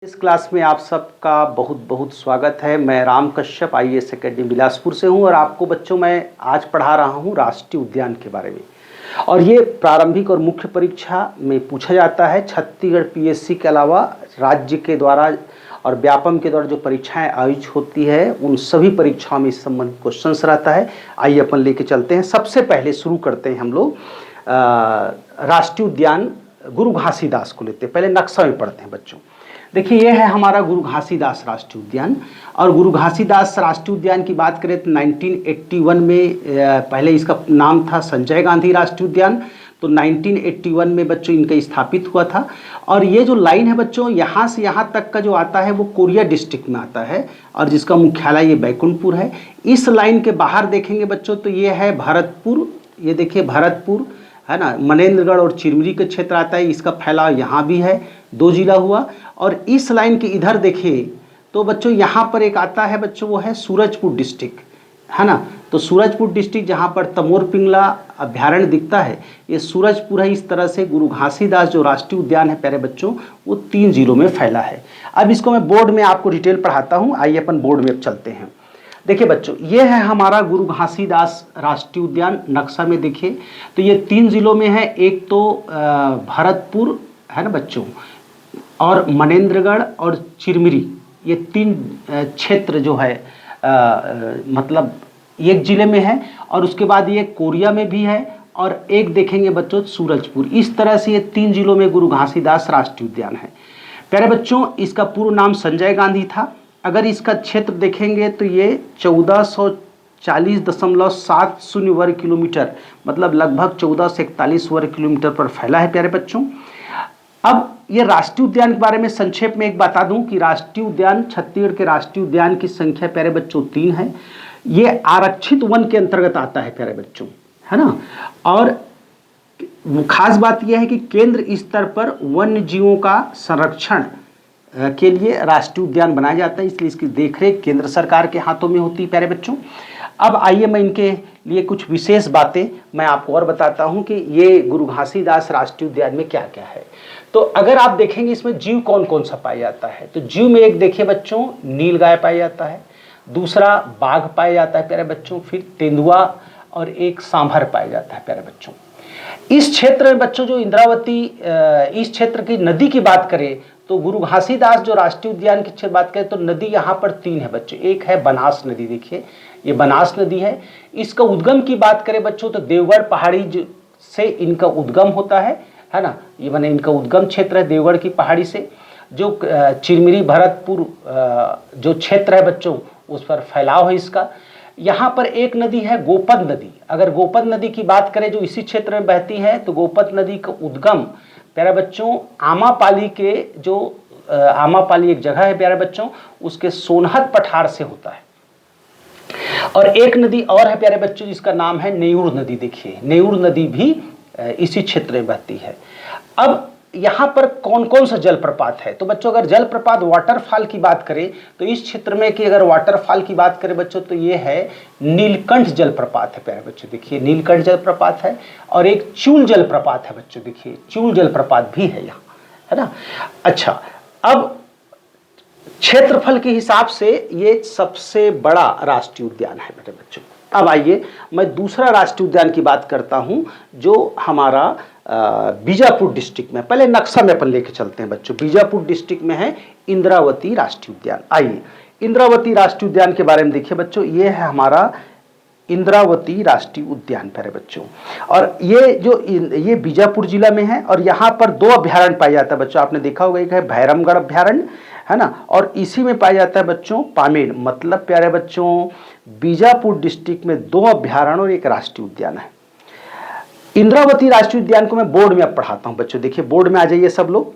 इस क्लास में आप सबका बहुत बहुत स्वागत है। मैं राम कश्यप आईएएस एकेडमी बिलासपुर से हूं और आपको बच्चों मैं आज पढ़ा रहा हूं राष्ट्रीय उद्यान के बारे में। और ये प्रारंभिक और मुख्य परीक्षा में पूछा जाता है। छत्तीसगढ़ पीएससी के अलावा राज्य के द्वारा और व्यापम के द्वारा जो परीक्षाएं आयोजित होती है उन सभी परीक्षाओं में इस संबंधित क्वेश्चन रहता है। आइए अपन लेके चलते हैं। सबसे पहले शुरू करते हैं हम लोग राष्ट्रीय उद्यान गुरु घासीदास को लेते हैं। पहले नक्शा में पढ़ते हैं बच्चों। देखिए यह है हमारा गुरु घासीदास राष्ट्रीय उद्यान। और गुरु घासीदास राष्ट्रीय उद्यान की बात करें तो 1981 में पहले इसका नाम था संजय गांधी राष्ट्रीय उद्यान। तो 1981 में बच्चों इनका स्थापित हुआ था। और ये जो लाइन है बच्चों यहाँ से यहाँ तक का जो आता है वो कोरिया डिस्ट्रिक्ट में आता है और जिसका मुख्यालय ये बैकुंठपुर है। इस लाइन के बाहर देखेंगे बच्चों तो ये है भरतपुर। ये देखिए भरतपुर है ना, मनेन्द्रगढ़ और चिरमिरी का क्षेत्र आता है। इसका फैलाव यहाँ भी है, 2 जिला हुआ। और इस लाइन के इधर देखिए तो बच्चों यहाँ पर एक आता है बच्चों वो है सूरजपुर डिस्ट्रिक्ट, है ना। तो सूरजपुर डिस्ट्रिक्ट जहाँ पर तमोर पिंगला अभ्यारण्य दिखता है ये सूरजपुर है। इस तरह से गुरु घासीदास जो राष्ट्रीय उद्यान है प्यारे बच्चों वो 3 जिलों में फैला है। अब इसको मैं बोर्ड में आपको डिटेल पढ़ाता हूँ। आइए अपन बोर्ड में अब चलते हैं। देखिए बच्चों ये है हमारा गुरु घासीदास राष्ट्रीय उद्यान। नक्शा में देखिए तो ये 3 जिलों में है। एक तो भरतपुर है ना बच्चों, और मनेन्द्रगढ़ और चिरमिरी, ये 3 क्षेत्र जो है मतलब एक जिले में है। और उसके बाद ये कोरिया में भी है और एक देखेंगे बच्चों सूरजपुर। इस तरह से ये 3 जिलों में गुरु घासीदास राष्ट्रीय उद्यान है। प्यारे बच्चों इसका पूर्ण नाम संजय गांधी था। अगर इसका क्षेत्र देखेंगे तो ये 1440.70 वर्ग किलोमीटर मतलब लगभग 14 से 41 वर्ग किलोमीटर पर फैला है प्यारे बच्चों। अब ये राष्ट्रीय उद्यान के बारे में संक्षेप में एक बता दूं कि राष्ट्रीय उद्यान छत्तीसगढ़ के राष्ट्रीय उद्यान की संख्या प्यारे बच्चों 3 है। ये आरक्षित वन के अंतर्गत आता है प्यारे बच्चों, है ना। और खास बात यह है कि केंद्र स्तर पर वन्य जीवों का संरक्षण के लिए राष्ट्रीय उद्यान बनाया जाता है, इसलिए इसकी देखरेख केंद्र सरकार के हाथों में होती है प्यारे बच्चों। अब आइए मैं इनके लिए कुछ विशेष बातें मैं आपको और बताता हूं कि ये गुरु घासीदास राष्ट्रीय उद्यान में क्या क्या है। तो अगर आप देखेंगे इसमें जीव कौन कौन सा पाया जाता है तो जीव में एक देखिए बच्चों नीलगाय पाया जाता है, दूसरा बाघ पाया जाता है प्यारे बच्चों, फिर तेंदुआ और एक सांभर पाया जाता है प्यारे बच्चों। इस क्षेत्र में बच्चों जो इंद्रावती इस क्षेत्र की नदी की बात करें तो गुरु घासीदास जो राष्ट्रीय उद्यान की बात करें तो नदी यहाँ पर 3 है बच्चों। एक है बनास नदी, देखिए ये बनास नदी है। इसका उद्गम की बात करें बच्चों तो देवगढ़ पहाड़ी से इनका उद्गम होता है ना। ये माने इनका उद्गम क्षेत्र है देवगढ़ की पहाड़ी से। जो चिरमिरी भरतपुर जो क्षेत्र है बच्चों उस पर फैलाव है इसका। यहाँ पर एक नदी है गोपद नदी। अगर गोपद नदी की बात करें जो इसी क्षेत्र में बहती है तो गोपद नदी का उद्गम प्यारे बच्चों आमापाली के जो आमापाली एक जगह है प्यारे बच्चों उसके सोनहत पठार से होता है। और एक नदी और है प्यारे बच्चों जिसका नाम है नेयूर नदी। देखिए नेयूर नदी भी इसी क्षेत्र में बहती है। अब यहाँ पर कौन कौन सा जलप्रपात है तो बच्चों अगर जलप्रपात वाटरफॉल की बात करें तो इस क्षेत्र में कि अगर वाटरफॉल की बात करें बच्चों तो ये है नीलकंठ जलप्रपात है प्यारे बच्चों। देखिए नीलकंठ जलप्रपात है और एक चूल जलप्रपात है बच्चों। देखिए चूल जलप्रपात भी है यहाँ, है ना। अच्छा अब क्षेत्रफल के हिसाब से ये सबसे बड़ा राष्ट्रीय उद्यान है मेरे बच्चों। अब आइए मैं दूसरा राष्ट्रीय उद्यान की बात करता हूं जो हमारा बीजापुर डिस्ट्रिक्ट में। पहले नक्शा में अपन लेके चलते हैं बच्चों। बीजापुर डिस्ट्रिक्ट में है इंद्रावती राष्ट्रीय उद्यान। आइए इंद्रावती राष्ट्रीय उद्यान के बारे में देखिए बच्चों। ये है हमारा इंद्रावती राष्ट्रीय उद्यान प्यारे बच्चों। और ये बीजापुर जिला में है और यहाँ पर 2 अभ्यारण्य पाए जाता है बच्चों। आपने देखा होगा एक है भैरमगढ़ अभ्यारण्य, है ना, और इसी में पाया जाता है बच्चों पामेड़। मतलब प्यारे बच्चों बीजापुर डिस्ट्रिक्ट में 2 अभ्यारण्य और एक राष्ट्रीय उद्यान है। इंद्रावती राष्ट्रीय उद्यान को मैं बोर्ड में अब पढ़ाता हूं बच्चों। देखिए बोर्ड में आ जाइए सब लोग।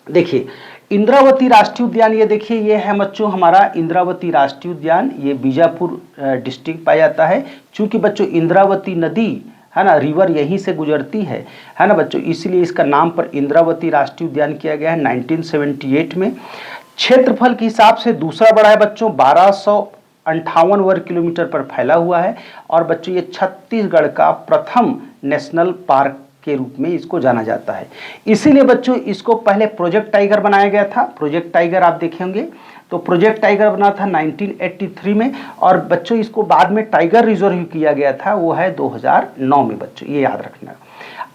देखिए इंद्रावती राष्ट्रीय उद्यान ये देखिए ये है बच्चों हमारा इंद्रावती राष्ट्रीय उद्यान। ये बीजापुर डिस्ट्रिक्ट पाया जाता है। चूंकि बच्चों इंद्रावती नदी है ना रिवर यहीं से गुजरती है ना बच्चों, इसलिए इसका नाम पर इंद्रावती राष्ट्रीय उद्यान किया गया है 1978 में। क्षेत्रफल के हिसाब से दूसरा बड़ा है बच्चों, 1258 वर्ग किलोमीटर पर फैला हुआ है। और बच्चों ये छत्तीसगढ़ का प्रथम नेशनल पार्क के रूप में इसको जाना जाता है। इसीलिए बच्चों इसको पहले प्रोजेक्ट टाइगर बनाया गया था। प्रोजेक्ट टाइगर आप देखेंगे तो प्रोजेक्ट टाइगर बना था 1983 में, और बच्चों इसको बाद में टाइगर रिजर्व किया गया था, वो है 2009 में बच्चों, ये याद रखना।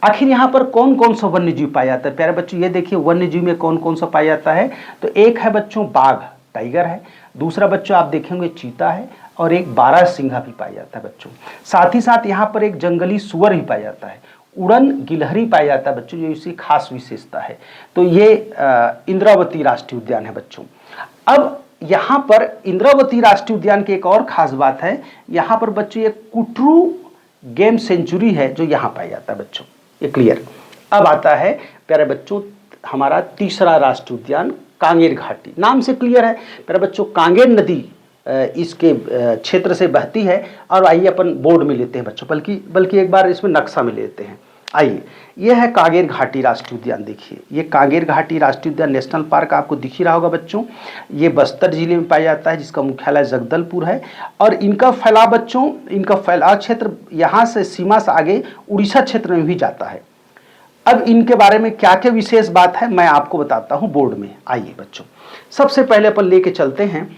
आखिर यहाँ पर कौन कौन सा वन्य जीव पाया जाता है प्यारे बच्चों, ये देखिए वन्य जीव में कौन कौन सा पाया जाता है। तो एक है बच्चों बाघ, टाइगर है, दूसरा बच्चों आप देखेंगे चीता है, और एक बारहसिंघा भी पाया जाता है बच्चों। साथ ही साथ यहाँ पर एक जंगली सुअर भी पाया जाता है, उड़न गिलहरी पाया जाता है बच्चों, जो इसकी खास विशेषता है। तो ये इंद्रावती राष्ट्रीय उद्यान है बच्चों। अब यहाँ पर इंद्रावती राष्ट्रीय उद्यान की एक और खास बात है, यहाँ पर बच्चों ये कुटरू गेम सेंचुरी है जो यहाँ पाया जाता है बच्चों, ये क्लियर। अब आता है प्यारे बच्चों हमारा तीसरा राष्ट्रीय उद्यान कांगेर घाटी, नाम से क्लियर है प्यारे बच्चों, कांगेर नदी इसके क्षेत्र से बहती है। और आइए अपन बोर्ड में लेते हैं बच्चों, बल्कि एक बार इसमें नक्शा में लेते हैं। आइए, यह है कांगेर घाटी राष्ट्रीय उद्यान। देखिए ये कांगेर घाटी राष्ट्रीय उद्यान नेशनल पार्क आपको दिख ही रहा होगा बच्चों, ये बस्तर जिले में पाया जाता है, जिसका मुख्यालय जगदलपुर है। और इनका फैलाव बच्चों, इनका फैलाव क्षेत्र यहाँ से सीमा से आगे उड़ीसा क्षेत्र में भी जाता है। अब इनके बारे में क्या क्या विशेष बात है मैं आपको बताता हूँ बोर्ड में। आइए बच्चों, सबसे पहले अपन लेके चलते हैं,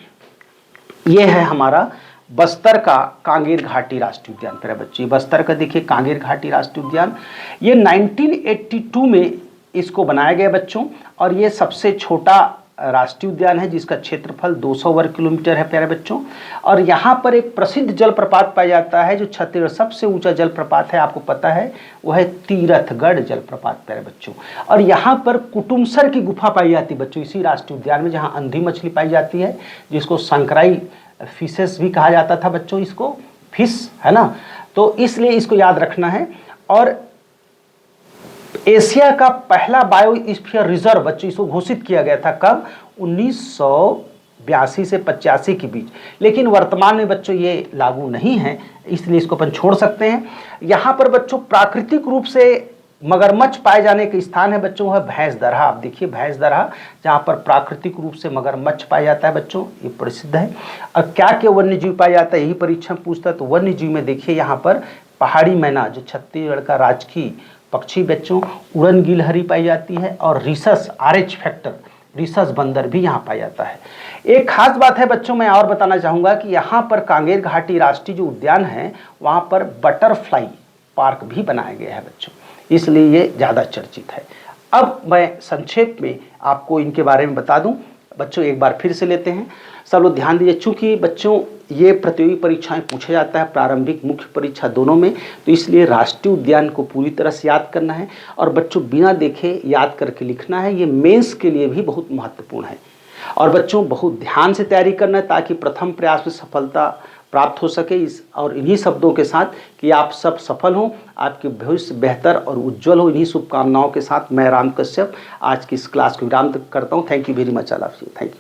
ये है हमारा बस्तर का कांगेर घाटी राष्ट्रीय उद्यान। प्यारे बच्चे बस्तर का देखिए कांगेर घाटी राष्ट्रीय उद्यान, ये 1982 में इसको बनाया गया बच्चों, और ये सबसे छोटा राष्ट्रीय उद्यान है जिसका क्षेत्रफल 200 वर्ग किलोमीटर है प्यारे बच्चों। और यहाँ पर एक प्रसिद्ध जलप्रपात पाया जाता है, जो छत्तीसगढ़ सबसे ऊंचा जलप्रपात है, आपको पता है वो है तीरथगढ़ जलप्रपात प्यारे बच्चों। और यहाँ पर कुटुमसर की गुफा पाई जाती है बच्चों इसी राष्ट्रीय उद्यान में, जहाँ अंधी मछली पाई जाती है, जिसको संकराई फिशेस भी कहा जाता था बच्चों, इसको फिश है ना, तो इसलिए इसको याद रखना है। और एशिया का पहला बायोस्फीयर रिजर्व बच्चों इसको घोषित किया गया था, कब? 1982 से 85 के बीच, लेकिन वर्तमान में बच्चों ये लागू नहीं है, इसलिए इसको अपन छोड़ सकते हैं। यहाँ पर बच्चों प्राकृतिक रूप से मगरमच्छ पाए जाने के स्थान है बच्चों, है भैंस दरहा। आप देखिए भैंस दरहा, जहाँ पर प्राकृतिक रूप से मगरमच्छ पाया जाता है बच्चों, ये प्रसिद्ध है। और क्या क्या वन्य जीव पाया जाता है, यही परीक्षा में पूछता है। तो वन्य जीव में देखिए यहाँ पर पहाड़ी मैना, जो छत्तीसगढ़ का राजकीय पक्षी बच्चों, उड़न गिलहरी पाई जाती है, और रिसस आरएच फैक्टर, रिसस बंदर भी यहाँ पाया जाता है। एक खास बात है बच्चों, मैं और बताना चाहूँगा कि यहाँ पर कांगेर घाटी राष्ट्रीय जो उद्यान है, वहाँ पर बटरफ्लाई पार्क भी बनाया गया है बच्चों, इसलिए ये ज़्यादा चर्चित है। अब मैं संक्षेप में आपको इनके बारे में बता दूं बच्चों, एक बार फिर से लेते हैं। सब लोग ध्यान दीजिए, चूंकि बच्चों ये प्रतियोगी परीक्षाएं पूछा जाता है, प्रारंभिक मुख्य परीक्षा दोनों में, तो इसलिए राष्ट्रीय उद्यान को पूरी तरह से याद करना है, और बच्चों बिना देखे याद करके लिखना है। ये मेंस के लिए भी बहुत महत्वपूर्ण है, और बच्चों बहुत ध्यान से तैयारी करना है, ताकि प्रथम प्रयास में सफलता प्राप्त हो सके। इस और इन्हीं शब्दों के साथ कि आप सब सफल हों, आपके भविष्य बेहतर और उज्जवल हो, इन्हीं शुभकामनाओं के साथ मैं राम कश्यप आज की इस क्लास को विराम करता हूँ। Thank you very much all of you, thank you.